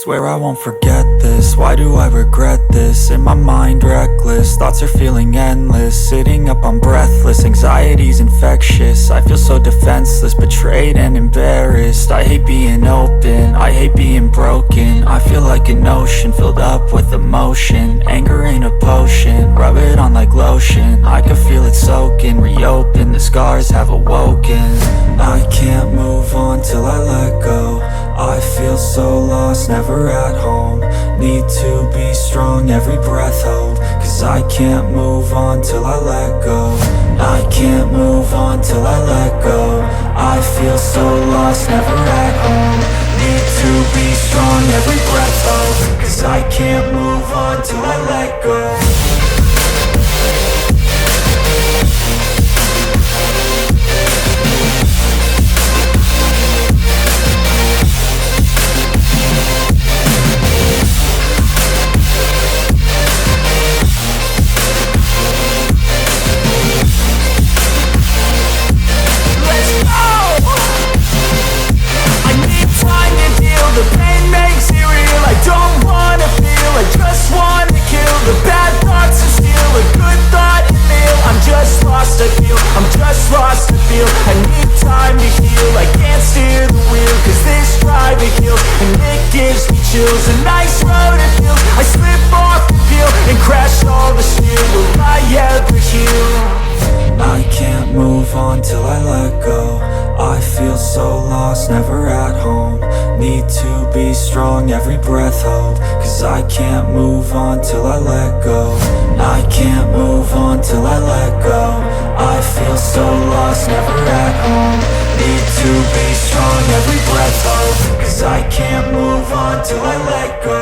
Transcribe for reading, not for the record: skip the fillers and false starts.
Swear I won't forget this, why do I regret this? In my mind reckless, thoughts are feeling endless. Sitting up I'm breathless, anxiety's infectious. I feel so defenseless, betrayed and embarrassed. I hate being open, I hate being broken. I feel like an ocean filled up with emotion. Anger ain't a potion, rub it on like lotion. I can feel it soaking, reopen, the scars have awoken. I can't move on till I let go. I feel so lost, never at home. Need to be strong, every breath hold. Cause I can't move on till I let go. I can't move on till I let go. I feel so lost, never at home. Need to be strong, every breath hold. Cause I can't move on till I let go. The pain makes it real, I don't wanna feel, I just wanna kill the bad thoughts and steal a good thought and meal. I'm just lost, I feel, I'm just lost, I feel. I need time to heal, I can't steer the wheel. Cause this drive it kills, and it gives me chills. A nice road it feels, I slip off the peel and crash all the steel. Will I ever heal? I can't move on till I let go. I feel so lost, never at home. Need to be strong, every breath hold. Cause I can't move on till I let go. I can't move on till I let go. I feel so lost, never at home. Need to be strong, every breath hold. Cause I can't move on till I let go.